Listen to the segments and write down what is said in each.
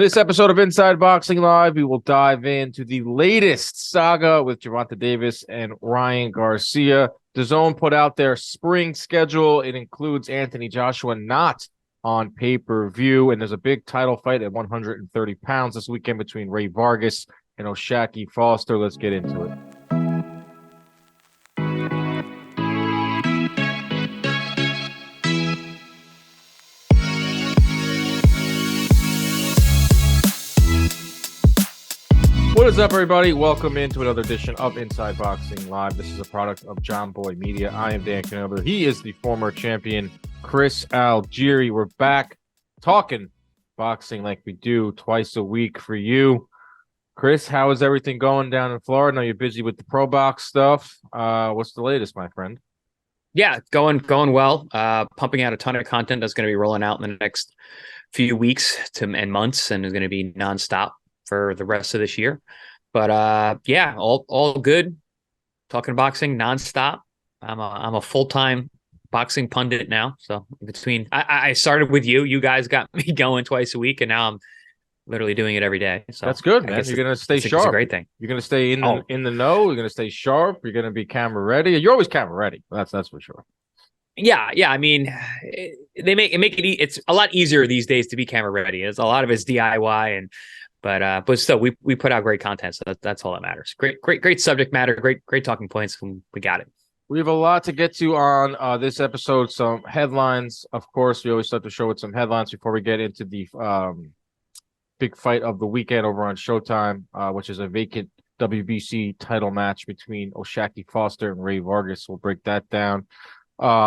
this episode of Inside Boxing Live, we will dive into the latest saga with Gervonta Davis and Ryan Garcia. DAZN put out their spring schedule. It includes Anthony Joshua not on pay-per-view, and there's a big title fight at 130 pounds this weekend between Ray Vargas and O'Shaquie Foster. Let's get into it. What is up, everybody? Welcome into another edition of Inside Boxing Live. This is a product of John Boy Media. I am Dan Canover. He is the former champion, Chris Algieri. We're back talking boxing like we do twice a week for you. Chris, how is everything going down in Florida? I know you're busy with the pro box stuff. What's the latest, my friend? Yeah, going well. Pumping out a ton of content that's going to be rolling out in the next few weeks and months, and is going to be nonstop for the rest of this year. But yeah, all good. Talking boxing nonstop. I'm a full-time boxing pundit now. So between I started with you guys got me going twice a week, and now I'm literally doing it every day. So that's good, man. You're gonna stay sharp. It's a great thing. You're gonna stay in the know. You're gonna stay sharp. You're gonna be camera ready. You're always camera ready. That's for sure. Yeah. I mean, they make it. It's a lot easier these days to be camera ready. It's a lot of it's DIY but still, we put out great content, so that's all that matters. Great subject matter, great talking points, and we got it. We have a lot to get to on this episode. Some headlines, of course. We always start the show with some headlines before we get into the big fight of the weekend over on Showtime, which is a vacant WBC title match between O'Shaquie Foster and Ray Vargas. We'll break that down.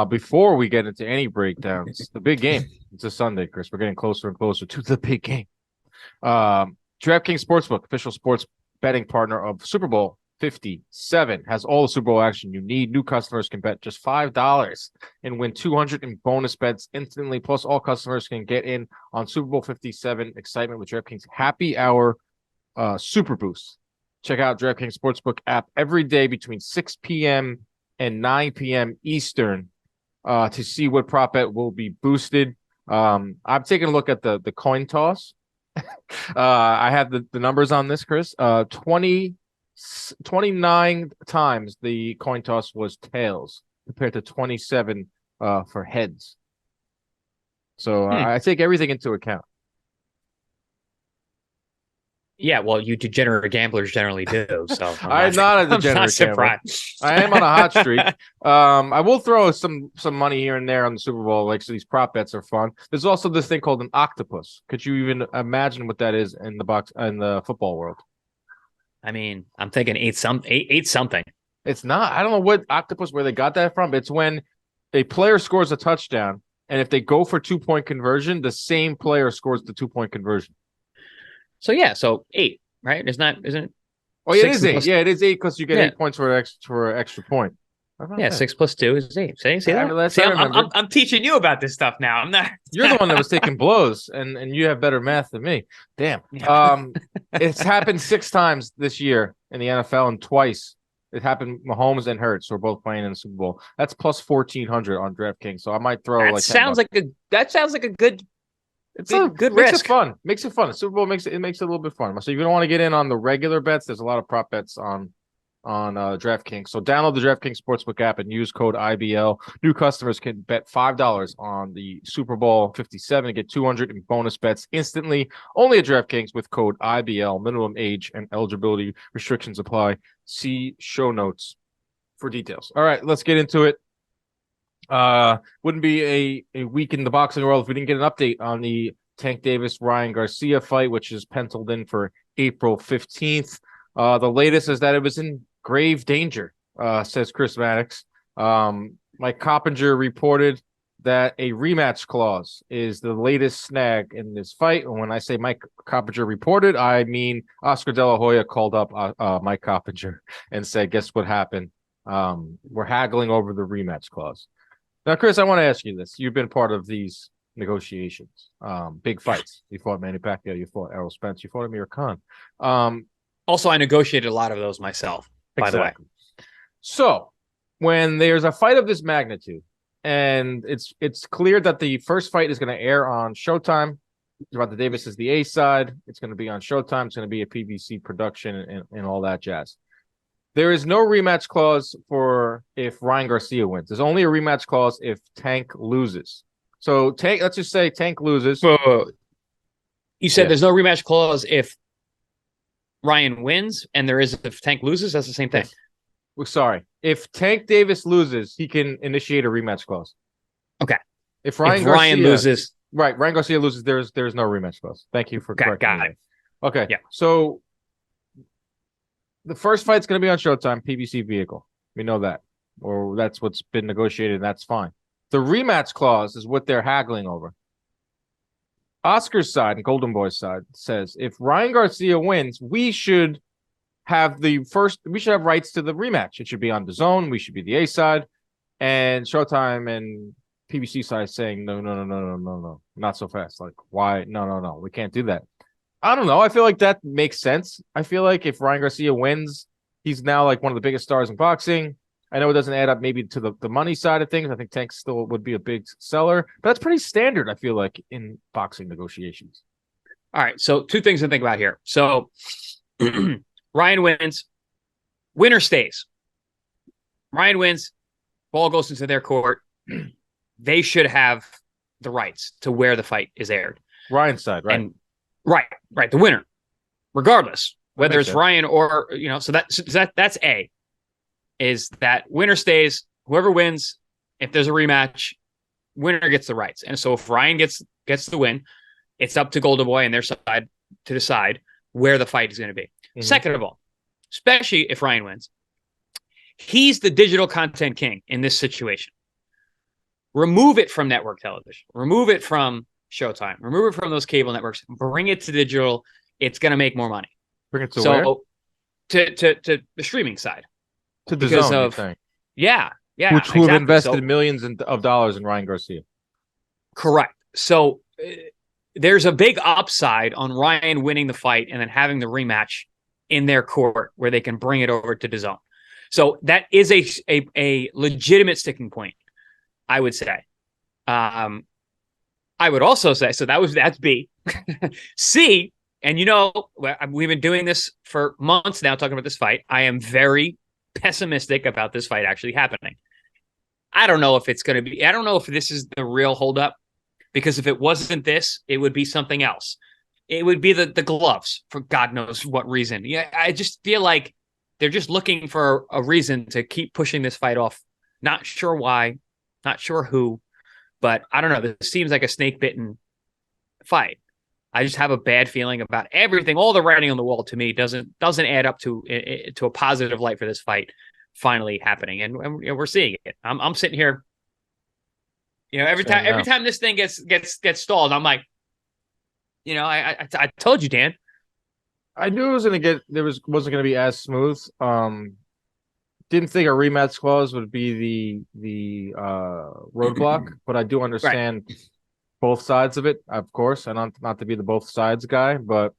Before we get into any breakdowns, the big game. It's a Sunday, Chris. We're getting closer and closer to the big game. DraftKings Sportsbook, official sports betting partner of Super Bowl 57, has all the Super Bowl action you need. New customers can bet just $5 and win 200 in bonus bets instantly. Plus, all customers can get in on Super Bowl 57 excitement with DraftKings Happy Hour Super Boost. Check out DraftKings Sportsbook app every day between 6 p.m. and 9 p.m. Eastern to see what prop bet will be boosted. I'm taking a look at the coin toss. I have the numbers on this, Chris. 29 times the coin toss was tails compared to 27 for heads. So I take everything into account. Yeah, well, you degenerate gamblers generally do. So I'm not a degenerate gambler. I am on a hot streak. I will throw some money here and there on the Super Bowl. Like, so these prop bets are fun. There's also this thing called an octopus. Could you even imagine what that is in the football world? I mean, I'm thinking eight something. It's not. I don't know what octopus, where they got that from. It's when a player scores a touchdown, and if they go for 2-point conversion, the same player scores the 2-point conversion. So yeah, so 8, right? Isn't it? Oh, yeah, it is 8. Yeah, it is 8 because you get 8 points for an extra point. Yeah, 6 plus 2 is 8. See that? See, I'm teaching you about this stuff now. I'm not. You're the one that was taking blows, and you have better math than me. Damn. It's happened 6 times this year in the NFL, and twice it happened. Mahomes and Hurts were both playing in the Super Bowl. That's plus 1,400 on DraftKings. So I might throw that sounds like a good. It's a good risk. Makes it fun. Makes it fun. The Super Bowl makes it a little bit fun. So if you don't want to get in on the regular bets, there's a lot of prop bets on DraftKings. So download the DraftKings Sportsbook app and use code IBL. New customers can bet $5 on the Super Bowl 57 and get 200 in bonus bets instantly. Only at DraftKings with code IBL. Minimum age and eligibility restrictions apply. See show notes for details. All right, let's get into it. Wouldn't be a week in the boxing world if we didn't get an update on the Tank Davis Ryan Garcia fight, which is penciled in for April 15th. The latest is that it was in grave danger, says Chris Maddox. Mike Coppinger reported that a rematch clause is the latest snag in this fight. And when I say Mike Coppinger reported, I mean Oscar De La Hoya called up Mike Coppinger and said, guess what happened? We're haggling over the rematch clause. Now, Chris, I want to ask you this. You've been part of these negotiations, big fights. You fought Manny Pacquiao, you fought Errol Spence, you fought Amir Khan. Also, I negotiated a lot of those myself, by the way. So when there's a fight of this magnitude, and it's clear that the first fight is going to air on Showtime, Gervonta Davis is the A side. It's going to be on Showtime. It's going to be a PBC production and all that jazz. There is no rematch clause for if Ryan Garcia wins. There's only a rematch clause if Tank loses. So Tank, let's just say Tank loses. You said there's no rematch clause if Ryan wins, and there is if Tank loses. That's the same thing. Well, sorry. If Tank Davis loses, he can initiate a rematch clause. Okay. If Ryan loses, right? Ryan Garcia loses. There's no rematch clause. Thank you for correcting me. Got it. Okay. Yeah. So the first fight's going to be on Showtime, PBC vehicle. We know that, or that's what's been negotiated. And that's fine. The rematch clause is what they're haggling over. Oscar's side and Golden Boy's side says if Ryan Garcia wins, we should have rights to the rematch. It should be on DAZN. We should be the A side, and Showtime and PBC side saying no, not so fast. Like why? No, we can't do that. I don't know. I feel like that makes sense. I feel like if Ryan Garcia wins, he's now like one of the biggest stars in boxing. I know it doesn't add up maybe to the money side of things. I think Tank still would be a big seller, but that's pretty standard, I feel like, in boxing negotiations. All right. So 2 things to think about here. So Ryan wins, winner stays. Ryan wins, ball goes into their court. They should have the rights to where the fight is aired. Ryan's side, right? And right, the winner, regardless whether it's Ryan or so that's A. Is that winner stays, whoever wins, if there's a rematch, winner gets the rights. And so if Ryan gets the win, it's up to Golden Boy and their side to decide where the fight is going to be. Mm-hmm. Second of all, especially if Ryan wins, he's the digital content king in this situation. Remove it from network television. Remove it from Showtime. Remove it from those cable networks. Bring it to digital. It's going to make more money. Bring it to where? To the streaming side. To the DAZN, yeah, who have invested millions of dollars in Ryan Garcia. Correct. So there's a big upside on Ryan winning the fight and then having the rematch in their court where they can bring it over to DAZN. So that is a legitimate sticking point, I would say. I would also say that's B. C, and we've been doing this for months now, talking about this fight. I am very pessimistic about this fight actually happening. I don't know if it's going to be. I don't know if this is the real holdup, because if it wasn't this, it would be something else. It would be the gloves for God knows what reason. Yeah, I just feel like they're just looking for a reason to keep pushing this fight off. Not sure why, not sure who, but I don't know. This seems like a snake bitten fight. I just have a bad feeling about everything. All the writing on the wall to me doesn't add up to a positive light for this fight finally happening, and we're seeing it. I'm sitting here, every time this thing gets stalled, I'm like, I told you, Dan. I knew it was wasn't going to be as smooth. Didn't think a rematch clause would be the roadblock, but I do understand. Right. Both sides of it, of course, and not to be the both sides guy, but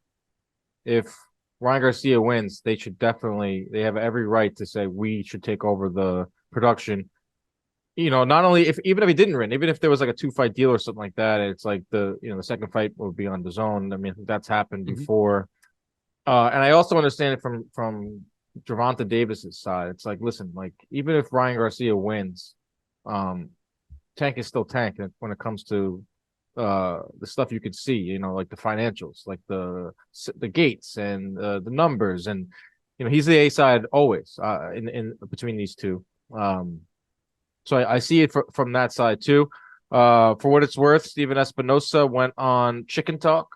if Ryan Garcia wins, they have every right to say we should take over the production. Not only even if he didn't win, even if there was like a 2-fight deal or something like that, it's like the second fight would be on DAZN. I mean, that's happened before. And I also understand it from Gervonta Davis's side. It's like, listen, like even if Ryan Garcia wins, Tank is still Tank when it comes to the stuff you could see, like the financials, like the gates and the numbers, and he's the A side always in between these two. So I see it from that side too. For what it's worth, Steven Espinosa went on Chicken Talk,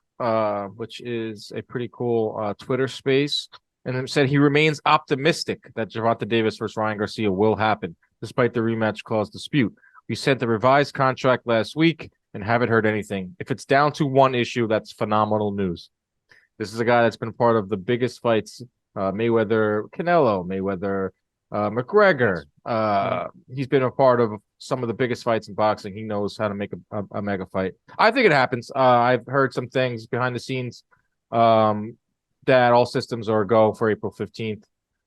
which is a pretty cool Twitter space, and then said he remains optimistic that Gervonta Davis versus Ryan Garcia will happen despite the rematch clause dispute. We sent the revised contract last week and haven't heard anything. If it's down to one issue, that's phenomenal news. This is a guy that's been part of the biggest fights, Mayweather, Canelo, Mayweather, McGregor. He's been a part of some of the biggest fights in boxing. He knows how to make a mega fight. I think it happens. I've heard some things behind the scenes that all systems are a go for April 15th.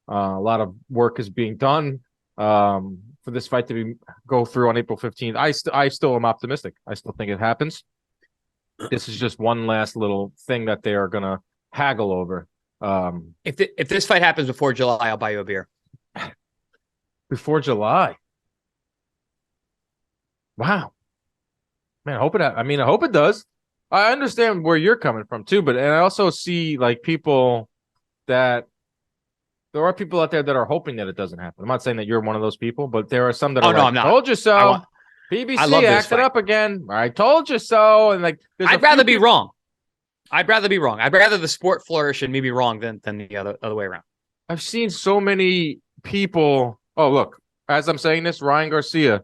A lot of work is being done for this fight to go through on April 15th. I still am optimistic. I still think it happens. this is just one last little thing that they are gonna haggle over. If this fight happens before July, I'll buy you a beer. Before July. Wow. Man, I hope it does. I understand where you're coming from too, and I also see like people that there are people out there that are hoping that it doesn't happen. I'm not saying that you're one of those people, but there are some that are no, like, I'm not. told you so. PBC acted up again. I told you so. And like, I'd rather be wrong. I'd rather be wrong. I'd rather the sport flourish and me be wrong than the other way around. I've seen so many people. Oh, look, as I'm saying this, Ryan Garcia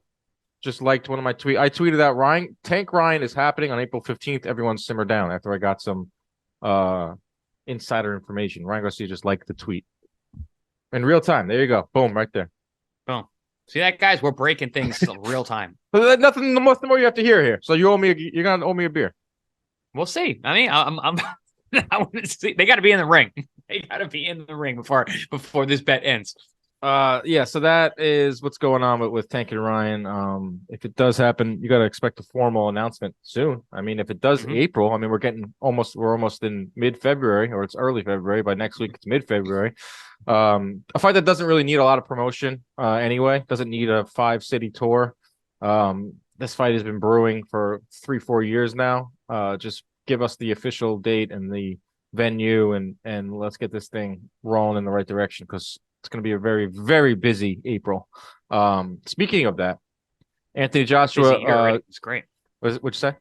just liked one of my tweets. I tweeted out Tank Ryan is happening on April 15th. Everyone simmer down after I got some insider information. Ryan Garcia just liked the tweet in real time. There you go. Boom, right there. Boom. See that, guys? We're breaking things in real time. But nothing. The more you have to hear here. So you're gonna owe me a beer. We'll see. I mean, I want to see. They got to be in the ring. They got to be in the ring before this bet ends. Yeah. So that is what's going on with Tank and Ryan. If it does happen, you got to expect a formal announcement soon. I mean, if it does April, I mean, we're almost in mid-February, or it's early February. By next week, it's mid-February. A fight that doesn't really need a lot of promotion. Anyway, doesn't need a 5-city tour. This fight has been brewing for 3-4 years now. Just give us the official date and the venue, and let's get this thing rolling in the right direction, because it's going to be a very, very busy April. Speaking of that, Anthony Joshua, it's great. What'd you say?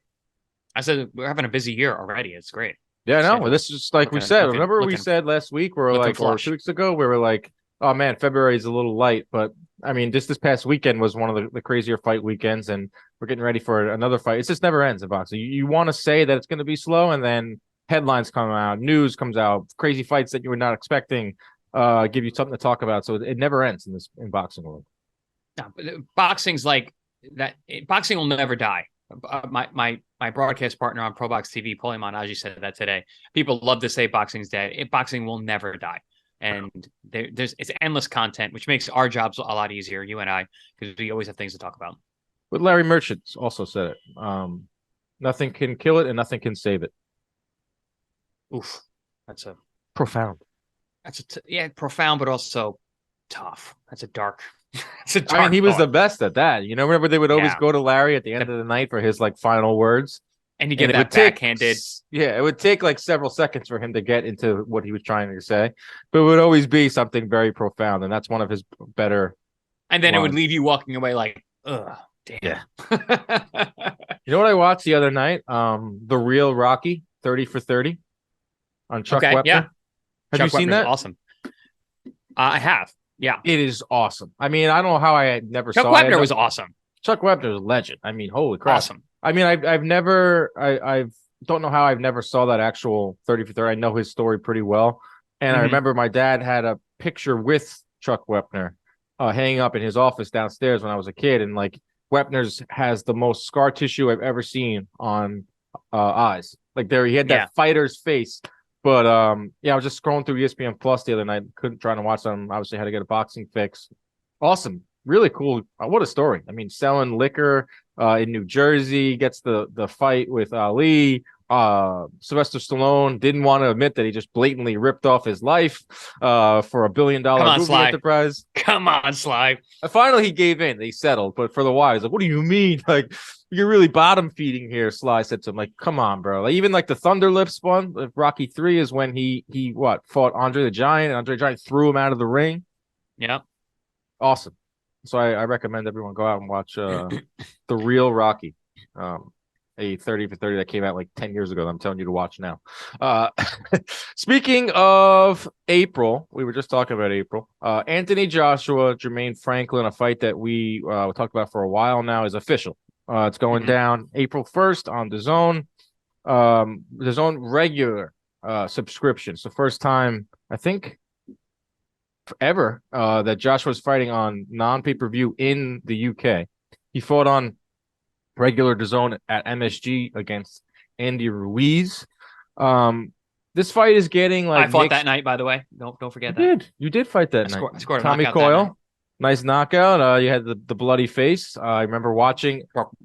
I said we're having a busy year already. It's great. Yeah, no, this is just like we said. Remember we said last week, or 2 weeks ago, we were like, oh man, February is a little light, but I mean, this past weekend was one of the crazier fight weekends, and we're getting ready for another fight. It just never ends in boxing. You want to say that it's going to be slow, and then headlines come out, news comes out, crazy fights that you were not expecting, give you something to talk about. So it never ends in boxing world. No, but boxing's like that. Boxing will never die. My broadcast partner on ProBox TV, Paulie Manaji, said that today. People love to say boxing's dead. Boxing will never die. And it's endless content, which makes our jobs a lot easier, you and I, because we always have things to talk about. But Larry Merchant also said it. Nothing can kill it and nothing can save it. Oof. That's a profound. That's profound, but also tough. That's a dark. I mean, he was the best at that. You know, remember they would always go to Larry at the end of the night for his like final words. And you get that backhanded. It would take like several seconds for him to get into what he was trying to say, but it would always be something very profound, and that's one of his better. And then it would leave you walking away like, ugh, damn. Yeah. You know what I watched the other night? The Real Rocky 30 for 30 on Chuck Wepner. Yeah. Have you seen that? Awesome. I have. Yeah. It is awesome. I mean, I don't know how I never saw it. Chuck Wepner was awesome. Chuck Wepner is a legend. I mean, holy crap. Awesome. I mean, I don't know how I've never saw that actual 30 for 30. I know his story pretty well. And I remember my dad had a picture with Chuck Wepner hanging up in his office downstairs when I was a kid. And like Wepner's has the most scar tissue I've ever seen on eyes. Like he had that fighter's face. But I was just scrolling through ESPN Plus the other night, trying to watch them. Obviously had to get a boxing fix. Awesome. Really cool. What a story. I mean, selling liquor in New Jersey, gets the fight with Ali. Sylvester Stallone didn't want to admit that he just blatantly ripped off his life for $1 billion movie enterprise. Come on, Sly. Finally, he gave in. He settled. But for the while, he's like, what do you mean? Like, you're really bottom feeding here, Sly said to him. Like, come on, bro. Like, even like the Thunder Lips one, Rocky 3 is when he fought Andre the Giant, and Andre the Giant threw him out of the ring. Yeah. Awesome. So I recommend everyone go out and watch The Real Rocky, a 30 for 30 that came out like 10 years ago that I'm telling you to watch now. Speaking of April, we were just talking about April. Anthony Joshua, Jermaine Franklin, a fight that we talked about for a while now, is official. It's going down April 1st on DAZN. DAZN regular subscription. It's the first time, I think, ever that Joshua's fighting on non-pay-per-view in the UK. He fought on regular DAZN at MSG against Andy Ruiz. This fight is getting like I fought that night, by the way. Don't forget that. You did fight that night. I scored Tommy Coyle. Nice knockout. You had the bloody face. I remember watching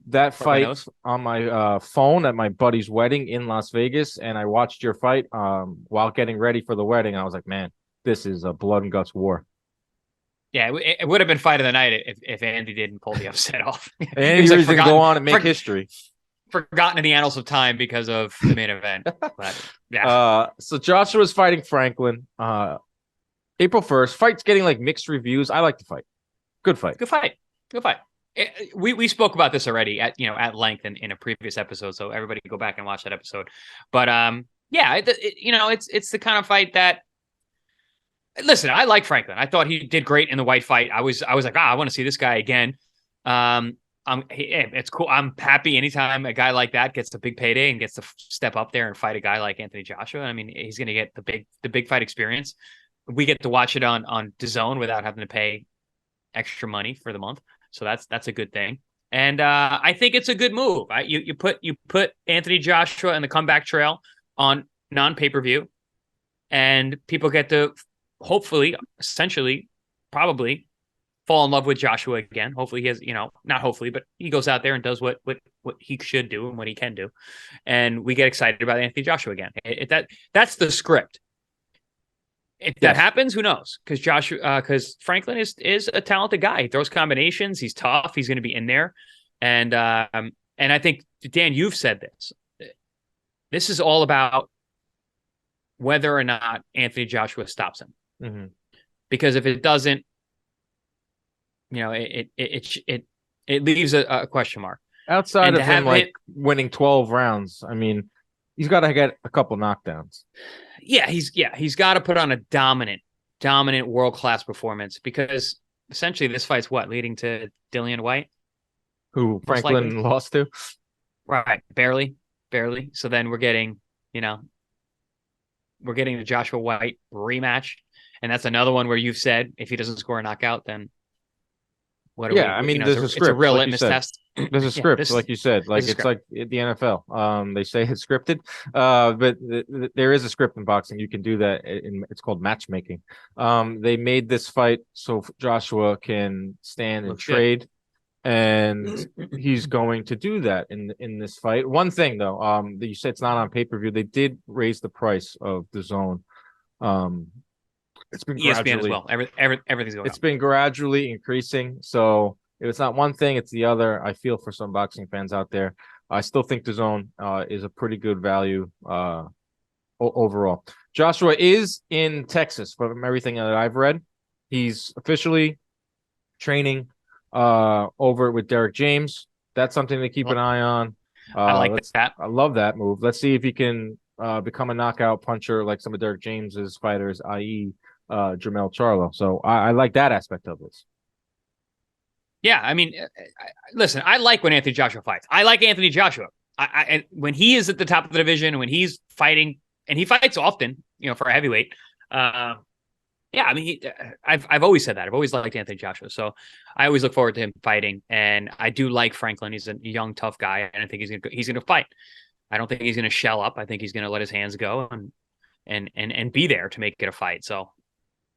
that fight on my phone at my buddy's wedding in Las Vegas, and I watched your fight while getting ready for the wedding. I was like, man, this is a blood and guts war. Yeah, it would have been fight of the night if Andy didn't pull the upset off. Andy was like, go on and make history. Forgotten in the annals of time because of the main event. But yeah. So Joshua's fighting Franklin. April 1st. Fight's getting like mixed reviews. I like the fight. Good fight. Good fight. We spoke about this already at length in a previous episode, so everybody go back and watch that episode. But it's the kind of fight that. Listen, I like Franklin. I thought he did great in the white fight. I was like, I want to see this guy again. It's cool. I'm happy anytime a guy like that gets a big payday and gets to step up there and fight a guy like Anthony Joshua. I mean, he's going to get the big fight experience. We get to watch it on DAZN without having to pay extra money for the month. So that's a good thing. And I think it's a good move. You put Anthony Joshua and the comeback trail on non-pay-per-view, and people get to hopefully, essentially, probably fall in love with Joshua again. Hopefully he has, not hopefully, but he goes out there and does what he should do and what he can do. And we get excited about Anthony Joshua again. That's the script. If that happens, who knows? Because Franklin is a talented guy. He throws combinations. He's tough. He's going to be in there. And I think, Dan, you've said this. This is all about whether or not Anthony Joshua stops him. Mm-hmm. Because if it doesn't, it leaves a question mark. Outside of him winning 12 rounds, I mean, he's got to get a couple knockdowns. Yeah, he's got to put on a dominant world-class performance, because essentially this fight's leading to Dillian White, who Franklin lost to. Right, barely. So then we're getting the Joshua White rematch, and that's another one where you've said if he doesn't score a knockout, then what? I mean, there's a script. It's a real litmus test. There's a script, like you said. Like it's like the NFL. They say it's scripted, but there is a script in boxing. You can do that. It's called matchmaking. They made this fight so Joshua can stand and trade, and he's going to do that in this fight. One thing though, that you said it's not on pay-per-view. They did raise the price of DAZN. It's been ESPN as well. Everything's going. It's been gradually increasing. So if it's not one thing, it's the other. I feel for some boxing fans out there. I still think DAZN is a pretty good value overall. Joshua is in Texas from everything that I've read. He's officially training over with Derek James. That's something to keep an eye on. I like that. I love that move. Let's see if he can become a knockout puncher like some of Derek James's fighters, i.e. Jermell Charlo. So I like that aspect of this. Yeah, I mean, listen, I like when Anthony Joshua fights. I like Anthony Joshua. I when he is at the top of the division, when he's fighting, and he fights often, for a heavyweight. I mean, I've always said that. I've always liked Anthony Joshua, so I always look forward to him fighting. And I do like Franklin. He's a young, tough guy, and I think he's gonna fight. I don't think he's gonna shell up. I think he's gonna let his hands go and be there to make it a fight. So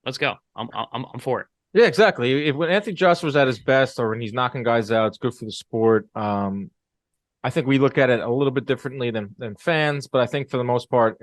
let's go. I'm for it. Yeah, exactly. When Anthony Joshua's at his best, or when he's knocking guys out, it's good for the sport. I think we look at it a little bit differently than fans, but I think for the most part,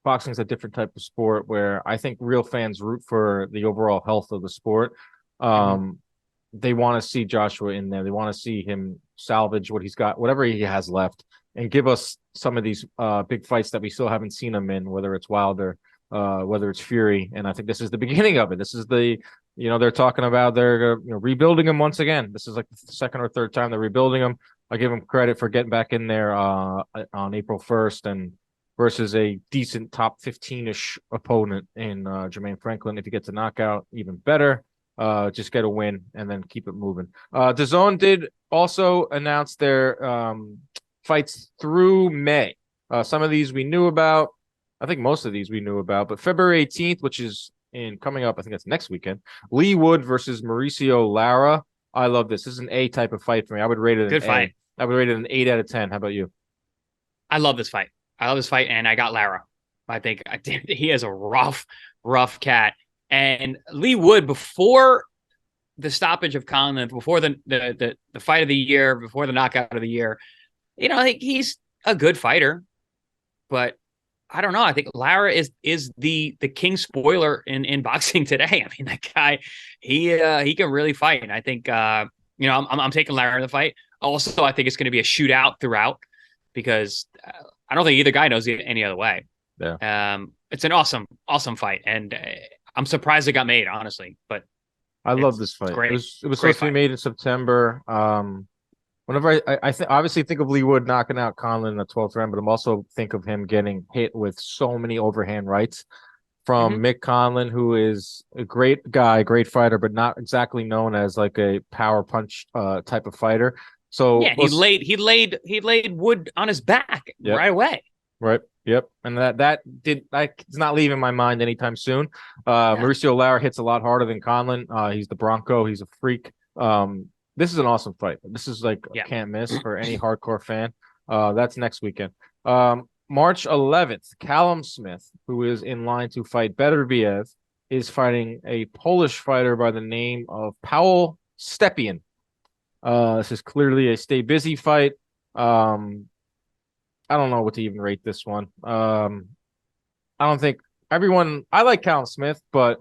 boxing's a different type of sport where I think real fans root for the overall health of the sport. They want to see Joshua in there. They want to see him salvage what he's got, whatever he has left, and give us some of these big fights that we still haven't seen him in, whether it's Wilder, whether it's Fury. And I think this is the beginning of it. This is they're talking about they're rebuilding him once again. This is like the second or third time they're rebuilding him. I give him credit for getting back in there on April 1st and versus a decent top 15-ish opponent in Jermaine Franklin. If he gets a knockout, even better. Just get a win and then keep it moving. DAZN did also announce their fights through May. Some of these we knew about. I think most of these we knew about. But February 18th, which is coming up, I think that's next weekend, Lee Wood versus Mauricio Lara. I love this. This is an A type of fight for me. I would rate it good fight. I would rate it an 8 out of 10. How about you? I love this fight. And I got Lara. I think he is a rough cat. And Lee Wood, before the stoppage of Conlon before the fight of the year, before the knockout of the year, I think he's a good fighter, but I don't know. I think Lara is the king spoiler in boxing today. I mean, that guy, he can really fight. And I think I'm taking Lara in the fight. Also, I think it's going to be a shootout throughout because I don't think either guy knows any other way. Yeah. It's an awesome fight, and I'm surprised it got made, honestly. But I love this fight. Great. It was supposed to be made in September. Whenever I obviously think of Lee Wood knocking out Conlon in the 12th round, but I'm also think of him getting hit with so many overhand rights from Mick Conlon, who is a great guy, great fighter, but not exactly known as like a power punch type of fighter. So yeah, he laid Wood on his back right away. Right. Yep. And it's not leaving my mind anytime soon. Mauricio Lara hits a lot harder than Conlon. He's the Bronco. He's a freak. This is an awesome fight. This is like a can't miss for any hardcore fan. That's next weekend. March 11th, Callum Smith, who is in line to fight Beterbiev, is fighting a Polish fighter by the name of Paul Stepien. This is clearly a stay busy fight. I don't know what to even rate this one. I don't think I like Callum Smith, but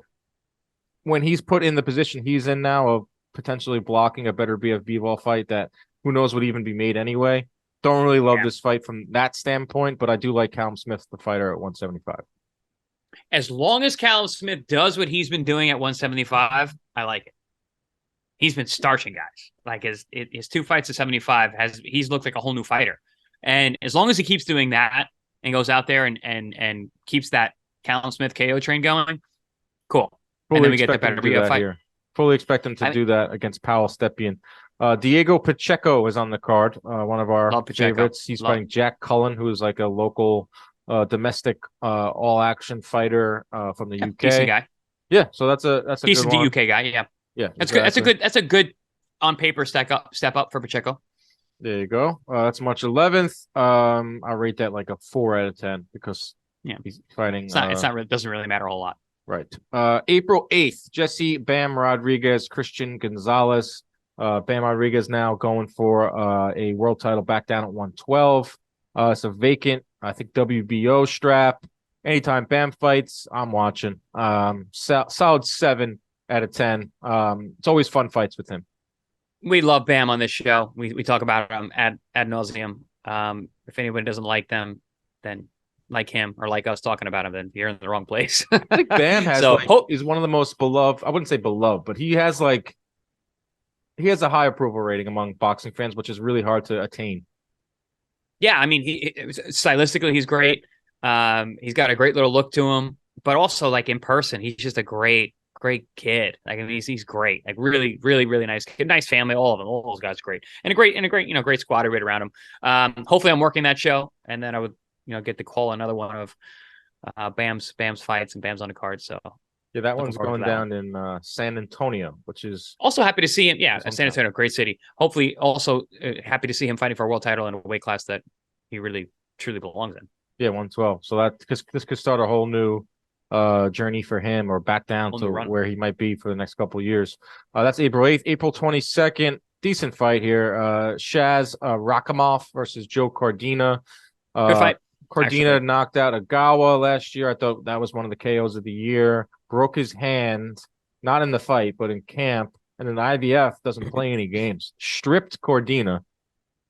when he's put in the position he's in now of potentially blocking a Beterbiev Bivol fight that who knows would even be made anyway. Don't really love this fight from that standpoint, but I do like Callum Smith, the fighter at 175. As long as Callum Smith does what he's been doing at 175, I like it. He's been starching guys. Like his 2 fights at 75 he's looked like a whole new fighter. And as long as he keeps doing that and goes out there and keeps that Callum Smith KO train going, cool. And then we get the Beterbiev fight here. Fully expect him to do that against Paul Stepien. Diego Pacheco is on the card. One of our favorites. He's fighting Jack Cullen, who is like a local domestic all-action fighter from the UK. Decent guy. Yeah, so that's a decent good one. UK guy. Yeah, that's exactly. good. That's a good on paper step up for Pacheco. There you go. That's March 11th. I'll rate that like a 4 out of 10 because he's fighting. It's not really, doesn't really matter a whole lot. Right. April 8th, Jesse Bam Rodriguez, Christian Gonzalez. Bam Rodriguez now going for a world title back down at 112. It's a vacant, I think, WBO strap. Anytime Bam fights, I'm watching. Solid 7 out of 10. It's always fun fights with him. We love Bam on this show. We talk about him ad nauseum. If anyone doesn't like them, then like him or like us talking about him, then you're in the wrong place. I think Bam has is one of the most beloved. I wouldn't say beloved, but he has a high approval rating among boxing fans, which is really hard to attain. Yeah, I mean, stylistically, he's great. He's got a great little look to him, but also like in person, he's just a great kid. Like, I mean, he's great. Like really, really, really nice kid, nice family. All of them, all those guys, are great, and a great, great squad right around him. Hopefully, I'm working that show, and then I would, get to call another one of Bam's fights and Bam's on the card. So yeah, that one's going down in San Antonio, which is also happy to see him. Yeah, San Antonio, great city. Hopefully, also happy to see him fighting for a world title in a weight class that he really truly belongs in. Yeah, 112. So that because this could start a whole new journey for him, or back down to where he might be for the next couple of years. That's April 8th. April 22nd, decent fight here. Shaz Rakhimov versus Joe Cordina. Good fight. Cordina knocked out Agawa last year. I thought that was one of the KOs of the year. Broke his hand, not in the fight, but in camp. And then the IBF doesn't play any games. Stripped Cordina.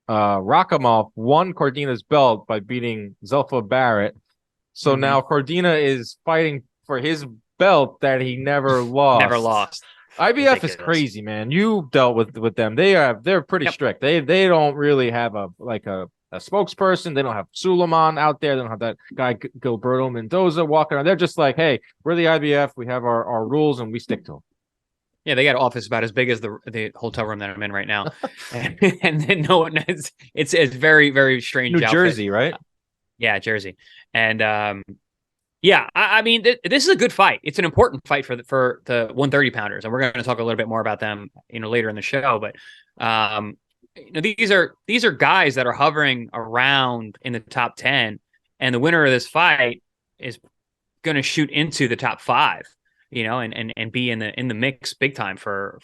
Rakhimov won Cordina's belt by beating Zelfa Barrett. So now Cordina is fighting for his belt that he never lost. Never lost. IBF is crazy, man. You dealt with them. They're pretty strict. They don't really have a spokesperson. They don't have Suleiman out there. They don't have that guy Gilberto Mendoza walking around. They're just like, hey, we're the IBF. We have our rules and we stick to them. Yeah, they got an office about as big as the hotel room that I'm in right now, and then no one. It's very, very strange. New Jersey, right? Yeah, Jersey, and I mean, this is a good fight. It's an important fight for the 130 pounders, and we're going to talk a little bit more about them, later in the show. But these are guys that are hovering around in the top 10, and the winner of this fight is going to shoot into the top 5. and be in the mix big time for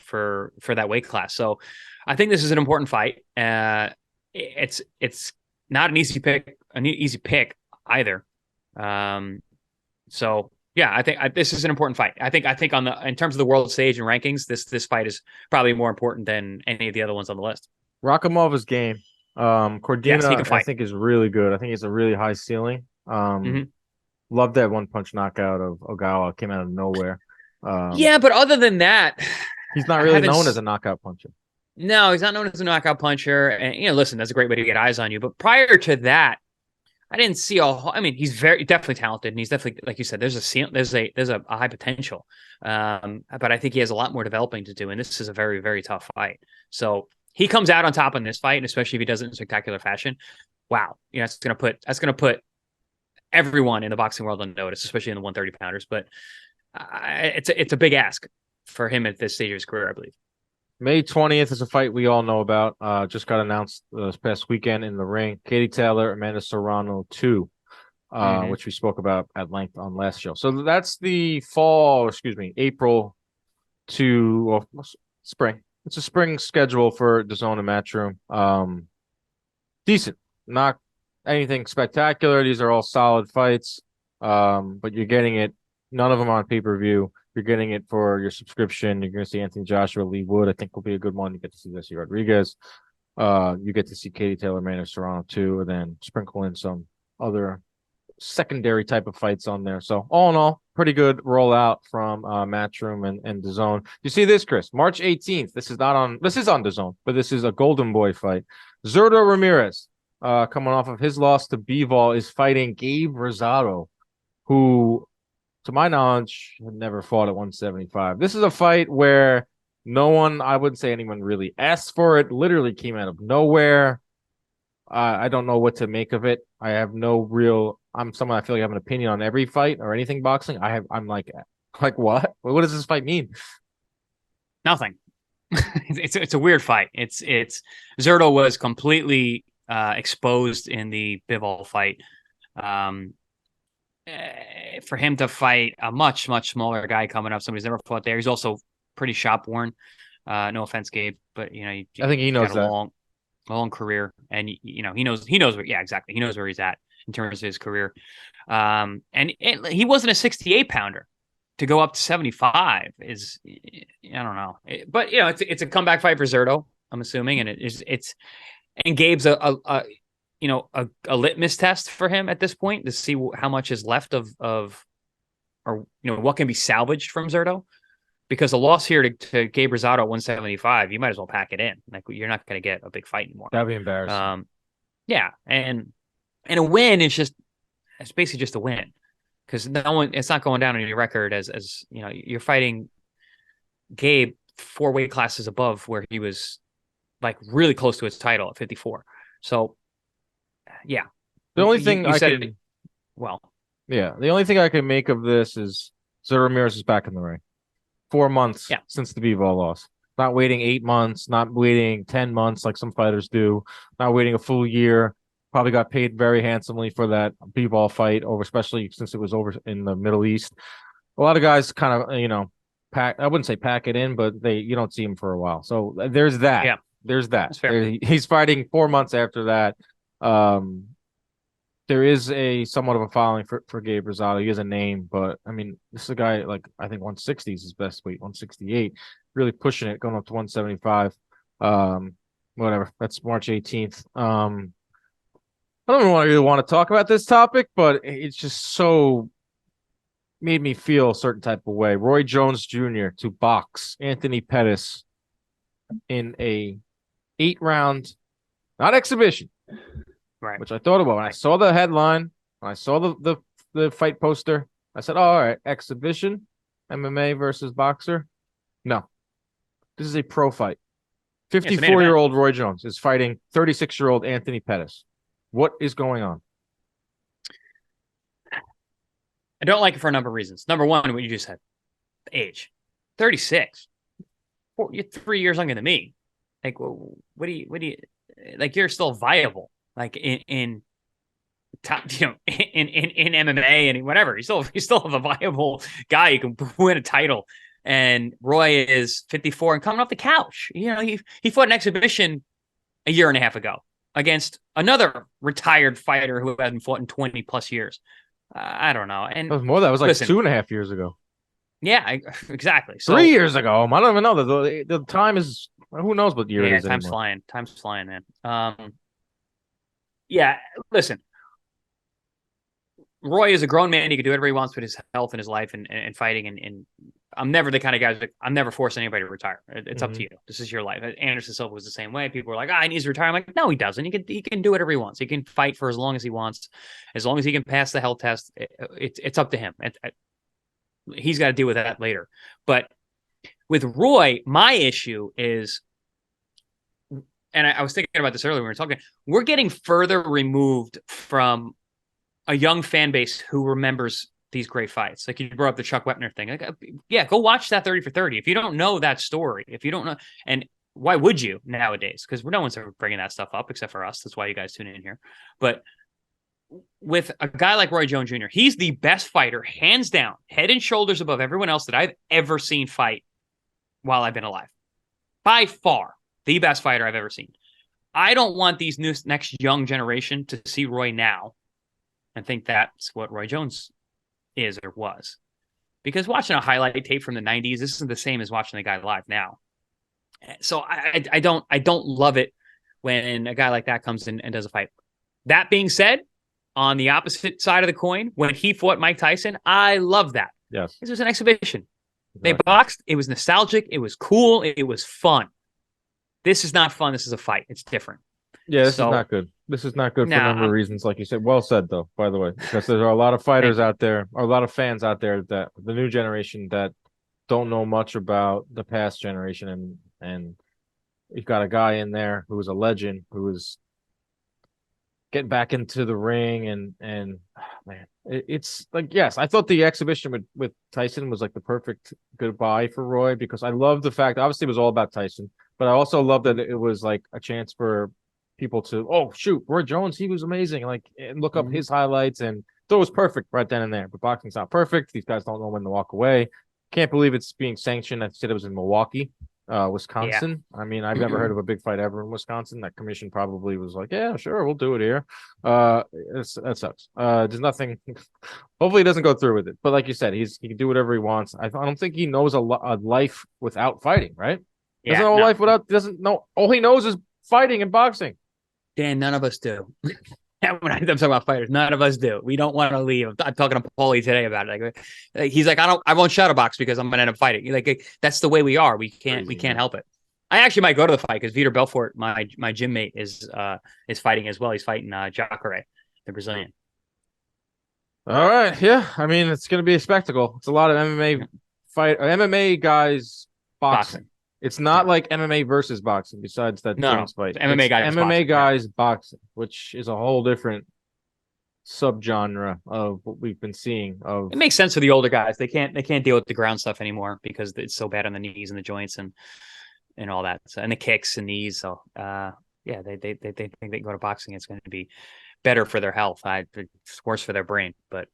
that weight class. So I think this is an important fight. It's not an easy pick either. So yeah, I think this is an important fight. I think in terms of the world stage and rankings, this fight is probably more important than any of the other ones on the list. Rakimov's game. Cordina, yes, he can fight. I think, is really good. I think he's a really high ceiling. Love that one punch knockout of Ogawa. Came out of nowhere. Yeah, but other than that, he's not really known as a knockout puncher. No, he's not known as a knockout puncher. And listen, that's a great way to get eyes on you. But prior to that, I didn't see I mean, he's definitely talented, and he's definitely, like you said, there's a high potential. But I think he has a lot more developing to do, and this is a very, very tough fight. So he comes out on top in this fight, and especially if he does it in spectacular fashion. Wow, that's gonna put everyone in the boxing world on notice, especially in the 130 pounders. But it's a big ask for him at this stage of his career, I believe. May 20th is a fight we all know about. Just got announced this past weekend in the ring. Katie Taylor, Amanda Serrano 2, which we spoke about at length on last show. So that's the April to spring. It's a spring schedule for DAZN and Matchroom. Decent. Not anything spectacular. These are all solid fights. But you're getting it. None of them on pay-per-view. You're getting it for your subscription. You're going to see Anthony Joshua, Lee Wood. I think will be a good one. You get to see Jesse Rodriguez. You get to see Katie Taylor, Amanda Serrano too, and then sprinkle in some other secondary type of fights on there. So all in all, pretty good rollout from Matchroom and DAZN. You see this, Chris? March 18th. This is on DAZN, but this is a Golden Boy fight. Zurdo Ramirez, coming off of his loss to Bivol, is fighting Gabe Rosado, who, to my knowledge, had never fought at 175. This is a fight where I wouldn't say anyone really asked for it. Literally came out of nowhere. I don't know what to make of it. I have I'm someone I feel like I have an opinion on every fight or anything boxing. I'm like what? What does this fight mean? Nothing. It's a weird fight. It's Zurdo was completely exposed in the Bivol fight. For him to fight a much, much smaller guy coming up, somebody's never fought there. He's also pretty shop worn. No offense, Gabe, but I think he knows that. A long career, and he knows where. Yeah, exactly. He knows where he's at in terms of his career. And he wasn't a 68 pounder. To go up to 75 is, I don't know, but it's a comeback fight for Zurdo, I'm assuming, and and Gabe's a litmus test for him at this point to see how much is left of what can be salvaged from Zurdo, because a loss here to Gabe Rosado at 175, you might as well pack it in. Like, you're not going to get a big fight anymore. That'd be embarrassing. Yeah, and a win is it's basically just a win, because it's not going down on your record as you're fighting Gabe 4 weight classes above where he was like really close to his title at 54. So yeah, the only thing the only thing I can make of this is Zurdo Ramirez is back in the ring. 4 months since the Bivol loss. Not waiting 8 months, not waiting 10 months like some fighters do, not waiting a full year. Probably got paid very handsomely for that Bivol fight, especially since it was over in the Middle East. A lot of guys kind of, pack. I wouldn't say pack it in, but you don't see him for a while. So there's that. Yeah, there's that. He's fighting 4 months after that. There is somewhat of a following for Gabe Rosado. He has a name, but I mean, this is a guy, like, I think 160 is his best weight, 168, really pushing it, going up to 175. Whatever. That's March 18th. I don't really want to talk about this topic, but it's just so made me feel a certain type of way. Roy Jones Jr. to box Anthony Pettis in a 8-round, not exhibition, right? Which I thought about when I saw the headline, when I saw the fight poster. I said, "Oh, all right, exhibition, MMA versus boxer." No, this is a pro fight. 54-year-old Roy Jones is fighting 36-year-old Anthony Pettis. What is going on? I don't like it for a number of reasons. Number one, what you just said, age, 36. You're 3 years younger than me. Like, what do you like? You're still viable. Like in in MMA and whatever. You still have a viable guy. You can win a title. And Roy is 54 and coming off the couch. He fought an exhibition a year and a half ago against another retired fighter who hasn't fought in 20 plus years. I don't know. And that was more. That was like 2.5 years ago. Yeah, exactly. So, 3 years ago. I don't even know. The time is, who knows what year it is time's anymore. flying. Time's flying, man. Yeah, listen. Roy is a grown man. He can do whatever he wants with his health and his life and fighting. And I'm never the kind of guy that I'm never forcing anybody to retire. It's up to you. This is your life. Anderson Silva was the same way. People were like, he needs to retire. I'm like, no, he doesn't. He can do whatever he wants. He can fight for as long as he wants. As long as he can pass the health test, it's up to him. He's got to deal with that later. But with Roy, my issue is, and I was thinking about this earlier when we were talking, we're getting further removed from a young fan base who remembers these great fights. Like you brought up the Chuck Wepner thing. Like, yeah, go watch that 30 for 30. If you don't know that story, if you don't know, and why would you nowadays? Because no one's ever bringing that stuff up except for us. That's why you guys tune in here. But with a guy like Roy Jones Jr., he's the best fighter, hands down, head and shoulders above everyone else that I've ever seen fight while I've been alive. By far, the best fighter I've ever seen. I don't want these next young generation to see Roy now and think that's what Roy Jones is or was. Because watching a highlight tape from the 90s, this isn't the same as watching the guy live now. So I don't love it when a guy like that comes in and does a fight. That being said, on the opposite side of the coin, when he fought Mike Tyson, I love that. Yes. This was an exhibition. Exactly. They boxed. It was nostalgic. It was cool. It was fun. This is not fun. This is a fight. It's different. Yeah, this is not good. This is not good for a number of reasons, like you said. Well said, though, by the way, because there are a lot of fighters out there, or a lot of fans out there, that the new generation that don't know much about the past generation, and you've got a guy in there who is a legend, who is getting back into the ring, and man, it's like, yes, I thought the exhibition with Tyson was like the perfect goodbye for Roy, because I love the fact, obviously it was all about Tyson, but I also love that it was like a chance for people to, oh shoot, Roy Jones, he was amazing, like, and look up his highlights, and so it was perfect right then and there. But boxing's not perfect. These guys don't know when to walk away. Can't believe it's being sanctioned. I said it was in Milwaukee, Wisconsin. Yeah. I mean, I've never heard of a big fight ever in Wisconsin. That commission probably was like, yeah, sure, we'll do it here. That sucks. There's nothing. Hopefully, he doesn't go through with it. But like you said, he can do whatever he wants. I don't think he knows a life without fighting. Right? Yeah, doesn't know life without. Doesn't know. All he knows is fighting and boxing. Dan, none of us do. When I'm talking about fighters, none of us do. We don't want to leave. I'm talking to Paulie today about it. Like he's like, I won't shadow box because I'm gonna end up fighting. Like that's the way we are. We can't help it. I actually might go to the fight because Vitor Belfort, my gym mate, is fighting as well. He's fighting Jacare, the Brazilian. All right, yeah. I mean, it's gonna be a spectacle. It's a lot of MMA guys boxing. It's not like MMA versus boxing. Besides that James fight, MMA guys boxing, which is a whole different subgenre of what we've been seeing. It makes sense for the older guys. They can't deal with the ground stuff anymore because it's so bad on the knees and the joints and all that, and the kicks and knees. So they think they can go to boxing. It's going to be better for their health. It's worse for their brain, but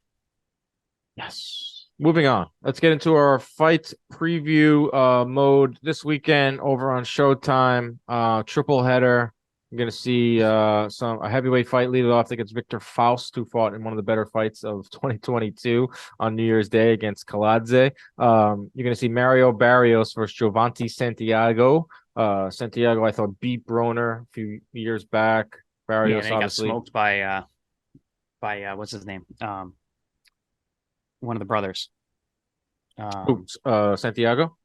yes. Moving on, let's get into our fight preview mode this weekend over on Showtime. Triple header. You're going to see a heavyweight fight lead it off against Victor Faust, who fought in one of the better fights of 2022 on New Year's Day against Kaladze. You're going to see Mario Barrios versus Giovanni Santiago. Santiago, I thought, beat Broner a few years back. Barrios obviously got smoked by what's his name? One of the brothers. Santiago?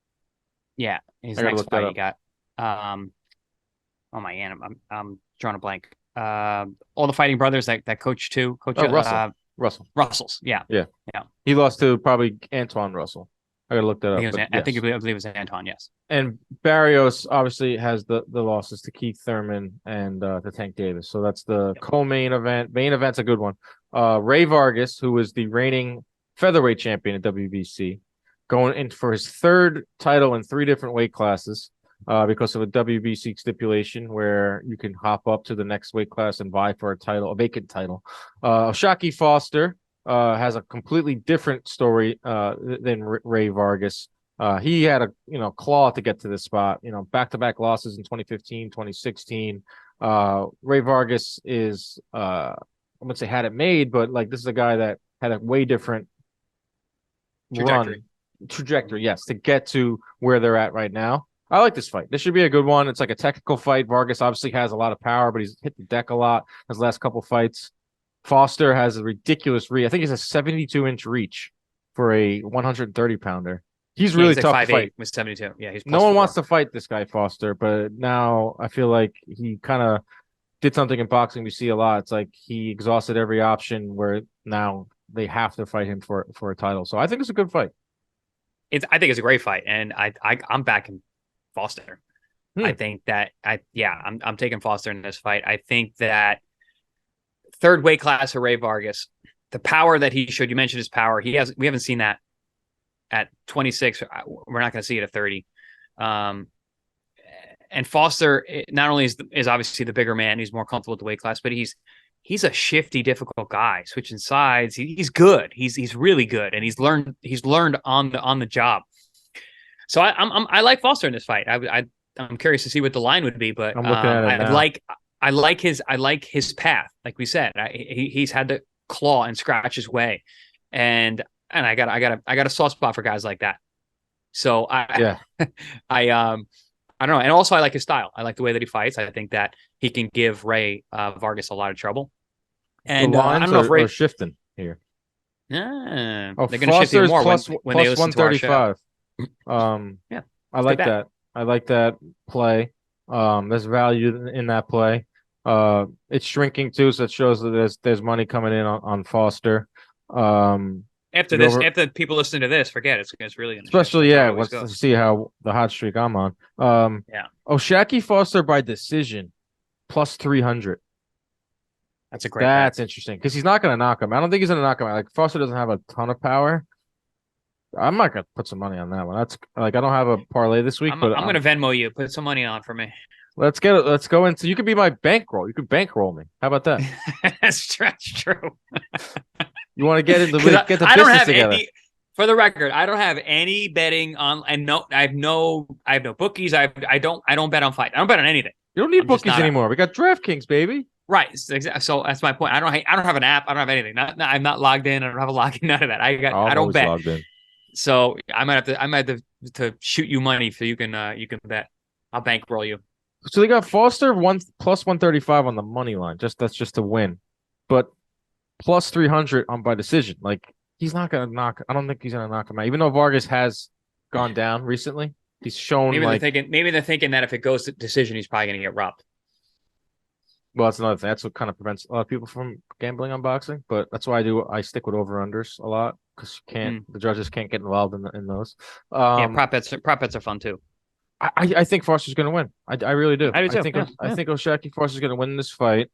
Yeah. His next fight he got. Oh my god, I'm drawing a blank. All the fighting brothers that coach too. Russell's. Yeah. He lost to probably Antoine Russell. I gotta look that up. I believe it was Anton, yes. And Barrios obviously has the losses to Keith Thurman and to Tank Davis. So that's the co-main event. Main event's a good one. Ray Vargas, who is the reigning featherweight champion at WBC, going in for his third title in 3 different weight classes. because of a WBC stipulation where you can hop up to the next weight class and vie for a vacant title. Shaki Foster has a completely different story than Ray Vargas. He had a claw to get to this spot. Back-to-back losses in 2015, 2016. Ray Vargas is I wouldn't say had it made, but like this is a guy that had a way different trajectory, yes, to get to where they're at right now. I like this fight. This should be a good one. It's like a technical fight. Vargas obviously has a lot of power, but he's hit the deck a lot his last couple fights. Foster has a ridiculous reach. I think he's a 72-inch reach for a 130-pounder. He's really tough to fight. With 72. Yeah, he's no one wants to fight this guy, Foster, but now I feel like he kind of did something in boxing we see a lot. It's like he exhausted every option where now they have to fight him for a title. So I think it's a good fight. I think it's a great fight, and I'm backing Foster. I think that I'm taking Foster in this fight. I think that third weight class of Ray Vargas, the power that he showed, you mentioned his power. We haven't seen that at 26. We're not going to see it at 30. And Foster not only is obviously the bigger man, he's more comfortable with the weight class, but he's a shifty, difficult guy, switching sides. He's good. He's really good, and he's learned on the job. So I like Foster in this fight. I'm curious to see what the line would be, but I'm looking at it now. I like his path. Like we said, he's had to claw and scratch his way, and I got a soft spot for guys like that. So I don't know. And also I like his style. I like the way that he fights. I think that he can give Ray Vargas a lot of trouble. And the lines I don't know if Ray shifting here. They're going to shift even more when they listen to our show. Yeah, I like that. I like that play. There's value in that play. It's shrinking too, so it shows that there's money coming in on Foster. After people listen to this, forget it. It's really going to especially let's see how the hot streak I'm on. Shaki Foster by decision plus 300. That's a great. That's interesting because he's not going to knock him. I don't think he's going to knock him out. Like Foster doesn't have a ton of power. I'm not going to put some money on that one. That's like I don't have a parlay this week, but I'm going to Venmo you. Put some money on for me. Let's get it. Let's go into. You could be my bankroll. You could bankroll me. How about that? That's true. You want to get into get the business together. For the record, I don't have any betting on, and I have no bookies. I don't bet on fight. I don't bet on anything. You don't need bookies anymore. We got DraftKings, baby. Right. So that's my point. I don't have an app. I don't have anything. I'm not logged in. I don't have a login. None of that. I don't bet. Logged in. So I might have to shoot you money so you can bet. I'll bankroll you. So they got Foster plus 135 on the money line. That's just to win, but plus 300 on by decision. Like he's not gonna knock. I don't think he's gonna knock him out. Even though Vargas has gone down recently, he's shown maybe they're thinking that if it goes to decision, he's probably gonna get robbed. Well, that's another thing. That's what kind of prevents a lot of people from gambling on boxing. But that's why I stick with over-unders a lot because the judges can't get involved in those. Prop bets are fun too. I think Foster's going to win. I really do. I do too. I think Shaki Foster's going to win this fight.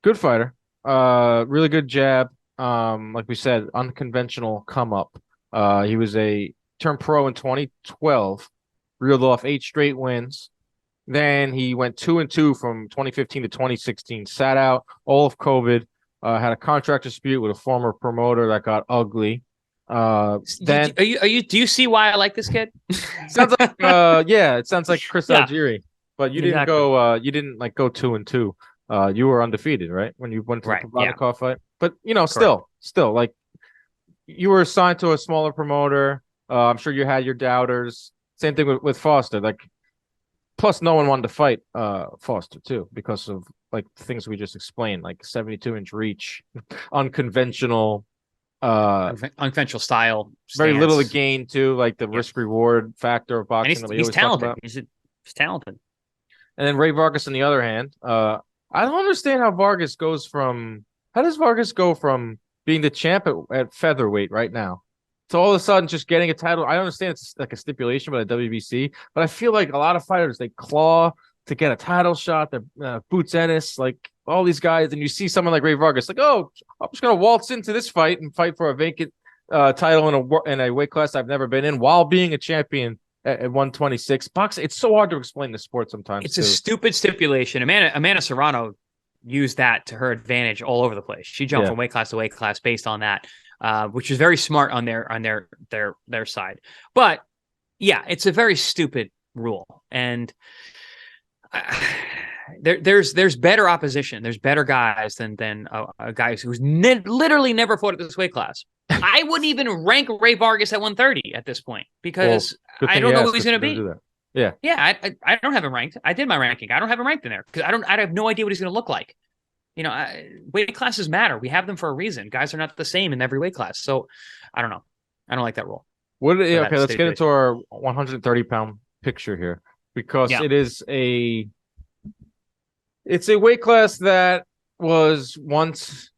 Good fighter. Really good jab. Like we said, unconventional come up. He was turned pro in 2012, reeled off 8 straight wins. Then he went 2-2 from 2015 to 2016. Sat out all of COVID. Had a contract dispute with a former promoter that got ugly. Then do you see why I like this kid? Sounds like it sounds like Chris Algieri. But you didn't go 2-2. You were undefeated, right? When you went to the Vargas fight. But still like you were assigned to a smaller promoter. I'm sure you had your doubters. Same thing with Foster. Like plus no one wanted to fight Foster too because of like things we just explained, like 72-inch reach, unconventional style, very little to gain too, like the risk reward factor of boxing. And he's talented. He's talented. And then Ray Vargas on the other hand, I don't understand how Vargas goes from being the champ at featherweight right now to all of a sudden just getting a title. I understand it's like a stipulation by the WBC, but I feel like a lot of fighters they claw to get a title shot. They're Boots Ennis, like all these guys, and you see someone like Ray Vargas, like, oh, I'm just gonna waltz into this fight and fight for a vacant title in a weight class I've never been in while being a champion at 126. Boxing, it's so hard to explain the sport sometimes. It's a stupid stipulation. Amanda Serrano used that to her advantage all over the place. She jumped from weight class to weight class based on that, which is very smart on their side. But yeah, it's a very stupid rule, and there's better opposition. There's better guys than a guy who's literally never fought at this weight class. I wouldn't even rank Ray Vargas at 130 at this point because I don't know who he's going to be. Yeah, I don't have him ranked. I did my ranking. I don't have him ranked in there because I have no idea what he's going to look like. Weight classes matter. We have them for a reason. Guys are not the same in every weight class. So I don't know. I don't like that rule. Okay, let's get into our 130-pound picture here because it's a weight class that was once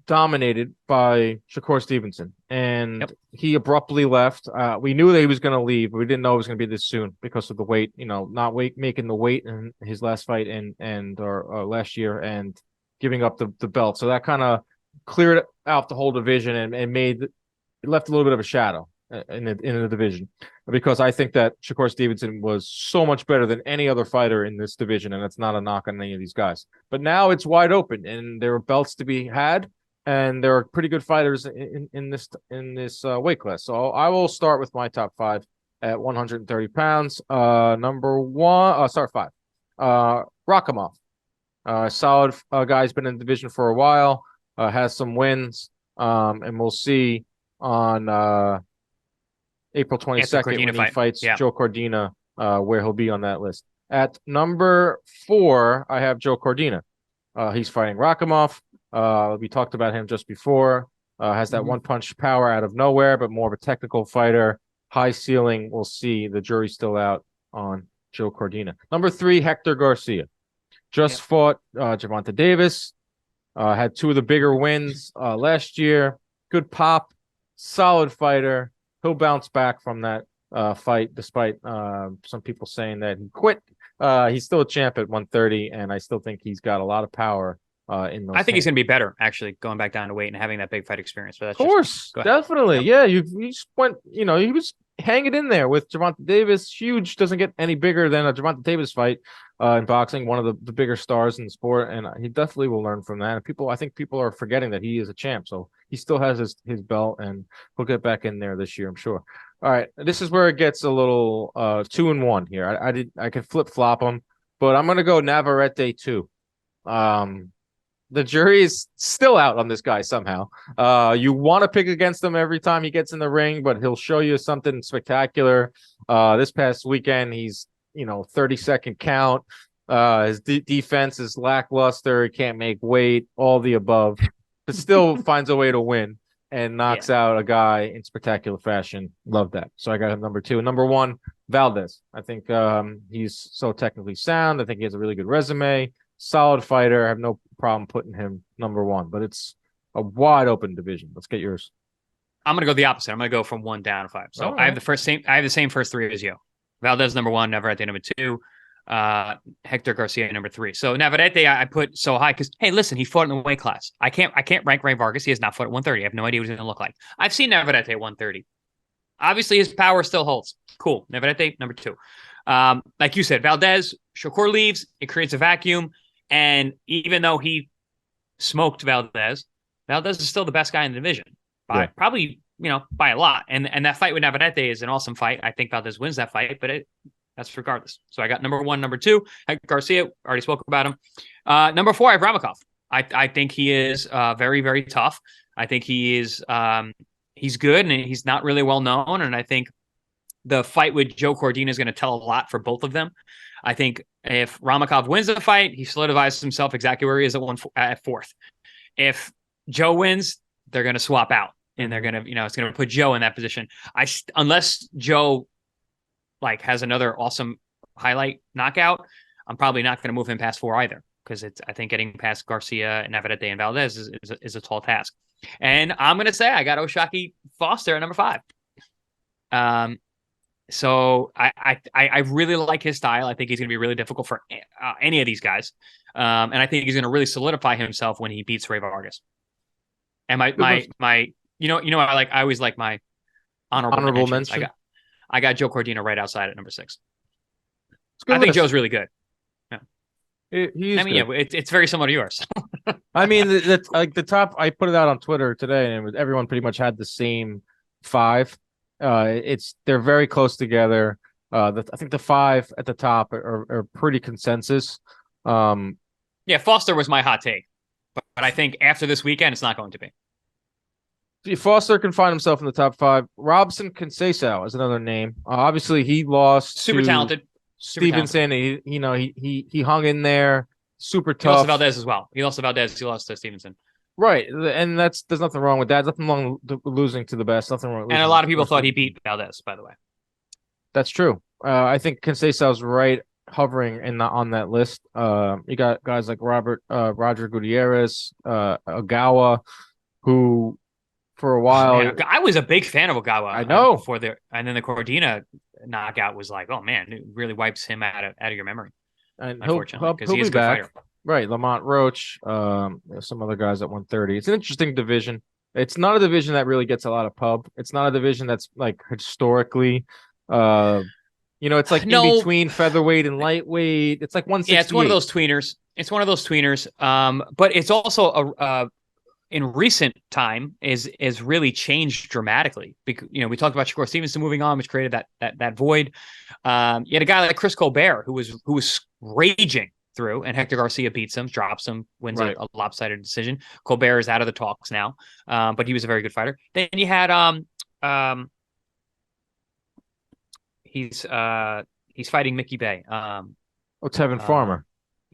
dominated by Shakur Stevenson, and he abruptly left. We knew that he was going to leave, but we didn't know it was going to be this soon because of the weight. Not making the weight in his last fight and last year, and giving up the belt. So that kind of cleared out the whole division and left a little bit of a shadow in the division, because I think that Shakur Stevenson was so much better than any other fighter in this division, and it's not a knock on any of these guys. But now it's wide open, and there are belts to be had, and there are pretty good fighters in this weight class. So I will start with my top 5 at 130 pounds. Number 1, start 5. Rakhimov, solid guy. He's been in the division for a while. Has some wins, and we'll see on April 22nd when he fights Joe Cordina, where he'll be on that list. At number 4, I have Joe Cordina. He's fighting Rakhimov. We talked about him just before. Has that one-punch power out of nowhere, but more of a technical fighter. High ceiling. We'll see. The jury's still out on Joe Cordina. Number 3, Hector Garcia. Just fought Gervonta Davis. Had 2 of the bigger wins last year. Good pop. Solid fighter. He'll bounce back from that fight, despite some people saying that he quit. He's still a champ at 130, and I still think he's got a lot of power in those. I think he's going to be better, actually, going back down to weight and having that big fight experience. But that's of course, definitely. Yeah, he went. He was hanging in there with Gervonta Davis. Huge, doesn't get any bigger than a Gervonta Davis fight in boxing. One of the bigger stars in the sport, and he definitely will learn from that. And I think people are forgetting that he is a champ, so he still has his belt, and he'll get back in there this year, I'm sure. All right, this is where it gets a little 2-1 here. I could flip flop them, but I'm gonna go Navarrete 2. The jury is still out on this guy somehow. You want to pick against him every time he gets in the ring, but he'll show you something spectacular. This past weekend, he's 30-second count. His defense is lackluster. He can't make weight, all the above, but still finds a way to win and knocks out a guy in spectacular fashion. Love that. So I got him number 2. Number 1, Valdez. I think he's so technically sound. I think he has a really good resume. Solid fighter. I have no problem putting him number 1, but it's a wide open division. Let's get yours. I'm going to go the opposite. I'm going to go from 1 down to 5. So I have the same first 3 as you. Valdez number 1, Navarrete number 2, Hector Garcia number 3. So Navarrete I put so high because, hey, listen, he fought in the weight class. I can't rank Ray Vargas. He has not fought at 130. I have no idea what he's going to look like. I've seen Navarrete at 130. Obviously, his power still holds. Cool. Navarrete number 2. Like you said, Valdez, Shakur leaves. It creates a vacuum. And even though he smoked Valdez is still the best guy in the division by probably, by a lot. And that fight with Navarrete is an awesome fight. I think Valdez wins that fight, but that's regardless. So I got number 1, number 2, Hector Garcia. Already spoke about him. Number 4, I have Ramakov. I think he is very, very tough. I think he is he's good, and he's not really well known. And I think the fight with Joe Cordina is going to tell a lot for both of them. I think if Ramakov wins the fight, he solidifies himself exactly where he is at 4th. If Joe wins, they're going to swap out, and they're going to, it's going to put Joe in that position. Unless Joe has another awesome highlight knockout, I'm probably not going to move him past 4 either, because I think getting past Garcia, Navarrete, and Valdez is a tall task. And I'm going to say I got Oshaki Foster at number 5. So I really like his style. I think he's going to be really difficult for any of these guys. And I think he's going to really solidify himself when he beats Ray Vargas. And I always like my honorable mentions. I got Joe Cordina right outside at number 6. I think Joe's really good. Yeah. It's very similar to yours. I mean, like the top, I put it out on Twitter today, and everyone pretty much had the same 5. They're very close together. I think the 5 at the top are pretty consensus. Foster was my hot take, but I think after this weekend, it's not going to be. Foster can find himself in the top 5. Robson Conceição is another name. Obviously, he lost super talented. Stevenson. He hung in there. Super tough. He lost to Valdez as well. He lost to Valdez. He lost to Stevenson. Right, and there's nothing wrong with that. Nothing wrong with losing to the best. Nothing wrong. And a lot of people thought he beat Valdez, by the way. That's true. I think Conceição's right, hovering on that list. You got guys like Roger Gutierrez, Ogawa, who for a while. Man, I was a big fan of Ogawa. I know. And then the Cordina knockout was like, oh man, it really wipes him out of your memory. And unfortunately, because he is a good back. Fighter. Right, Lamont Roach, some other guys at 130. It's an interesting division. It's not a division that really gets a lot of pub. It's not a division that's like historically, it's like in between featherweight and lightweight. It's like 168. Yeah, it's one of those tweeners. But it's also in recent time is really changed dramatically because we talked about Shakur Stevenson moving on, which created that void. You had a guy like Chris Colbert who was raging through, and Hector Garcia beats him, drops him, wins a lopsided decision. Colbert is out of the talks now, but he was a very good fighter. Then you had he's fighting Mickey Bay. Tevin Farmer.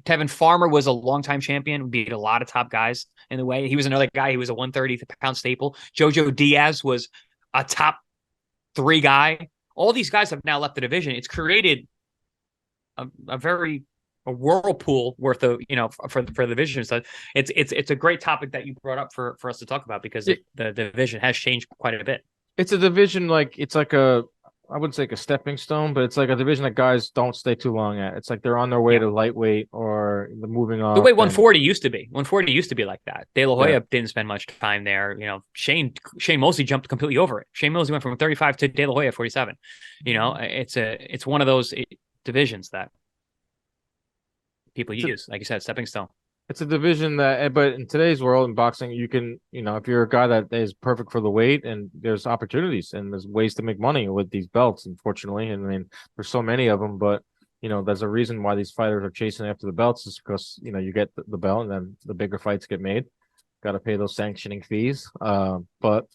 Tevin Farmer was a longtime champion, beat a lot of top guys in the way. He was another guy. He was a 130-pound staple. Jojo Diaz was a top 3 guy. All these guys have now left the division. It's created a whirlpool worth of, for the division. So it's a great topic that you brought up for us to talk about because the division has changed quite a bit. It's a division I wouldn't say like a stepping stone, but it's like a division that guys don't stay too long at. It's like they're on their way to lightweight or moving on. The way 140 used to be. 140 used to be like that. De La Hoya didn't spend much time there. Shane Mosley jumped completely over it. Shane Mosley went from 35 to De La Hoya 47. It's one of those divisions that people use, like you said, stepping stone. It's a division but in today's world in boxing, you can, if you're a guy that is perfect for the weight, and there's opportunities and there's ways to make money with these belts, unfortunately. And I mean, there's so many of them, but there's a reason why these fighters are chasing after the belts is because, you get the belt and then the bigger fights get made. Got to pay those sanctioning fees. But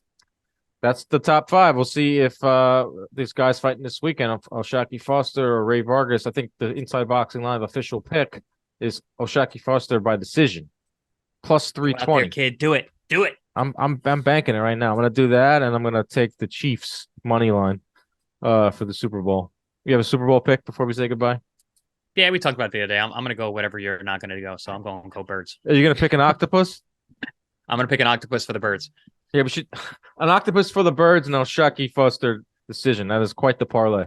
that's the top 5. We'll see if these guys fighting this weekend, O'Shaquie Foster or Ray Vargas. I think the Inside Boxing Live official pick is O'Shaquie Foster by decision, plus 320. Kid, do it. I'm banking it right now. I'm gonna do that, and I'm gonna take the Chiefs money line for the Super Bowl. You have a Super Bowl pick before we say goodbye? Yeah, we talked about it the other day. I'm gonna go whatever you're not gonna go, so I'm going go Birds. Are you gonna pick an octopus? I'm gonna pick an octopus for the Birds. Yeah, an octopus for the Birds and O'Shaquie Foster decision. That is quite the parlay.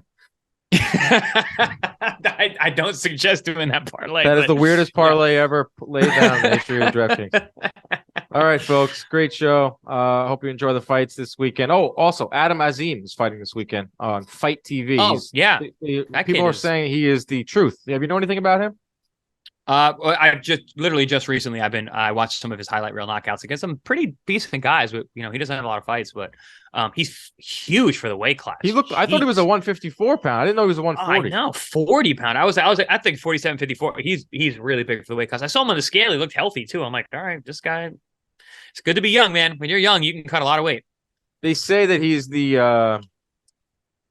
I don't suggest doing that parlay. That is the weirdest parlay ever laid down in the history of DraftKings. All right, folks. Great show. Hope you enjoy the fights this weekend. Oh, also, Adam Azim is fighting this weekend on Fight TV. Oh, yeah. People are saying he is the truth. Have you know anything about him? I just recently I watched some of his highlight reel knockouts against some pretty decent guys, but he doesn't have a lot of fights, but he's huge for the weight class. I thought he was a 154 pound. I didn't know he was a 140. No, 40 pound. I think 47, 54. He's really big for the weight class. I saw him on the scale. He looked healthy too. I'm like, all right, this guy, it's good to be young, man. When you're young, you can cut a lot of weight. They say that he's the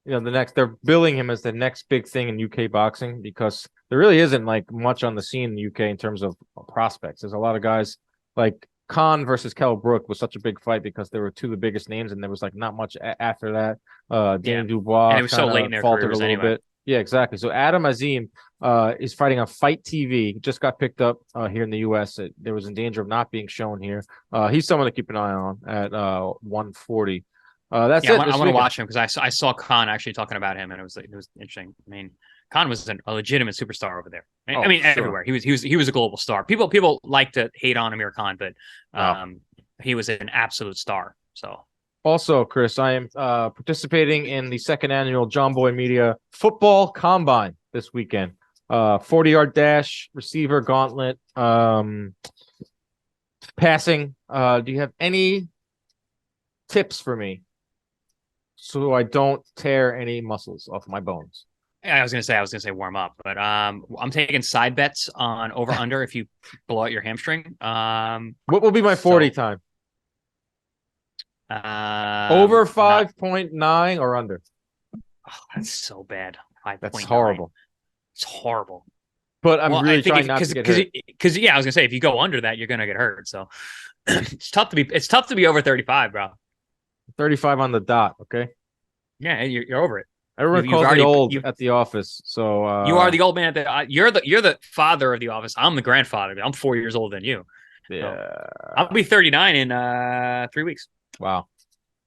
they're billing him as the next big thing in UK boxing because there really isn't like much on the scene in the UK in terms of prospects. There's a lot of guys like Khan versus Kell Brook was such a big fight because there were 2 of the biggest names, and there was like not much after that. Danny Dubois, and it was so late in their careers a little bit. Yeah, exactly. So Adam Azim is fighting on Fight TV. Just got picked up here in the US. There was in danger of not being shown here. He's someone to keep an eye on at 140. That's it. I want to watch him because I saw Khan actually talking about him, and it was interesting. I mean, Khan was a legitimate superstar over there. Everywhere. He was a global star. People like to hate on Amir Khan, but he was an absolute star. So Also, Chris, I am participating in the second annual John Boy Media Football Combine this weekend. 40-yard dash, receiver gauntlet, passing. Do you have any tips for me so I don't tear any muscles off my bones? I was gonna say warm up, but I'm taking side bets on over under if you blow out your hamstring. What will be my 40 time? Over 5.9 or under? Oh, that's so bad. 5.9. That's horrible. It's horrible. But I'm really trying not to get hurt. Because I was gonna say if you go under that, you're gonna get hurt. So it's tough to be over 35, bro. 35 on the dot. Okay. Yeah, you're over it. Everyone calls me old at the office, so you are the old man. You're the father of the office. I'm the grandfather. I'm 4 years older than you. Yeah, so I'll be 39 in 3 weeks. Wow,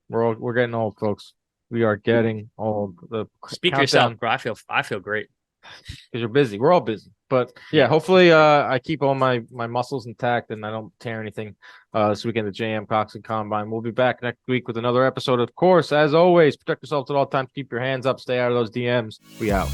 we're getting old, folks. We are getting old. Speak for yourself, bro. I feel great because you're busy. We're all busy, but yeah. Hopefully, I keep all my muscles intact and I don't tear anything. This weekend, the JM Cox and Combine. We'll be back next week with another episode. Of course, as always, protect yourselves at all times. Keep your hands up. Stay out of those DMs. We out.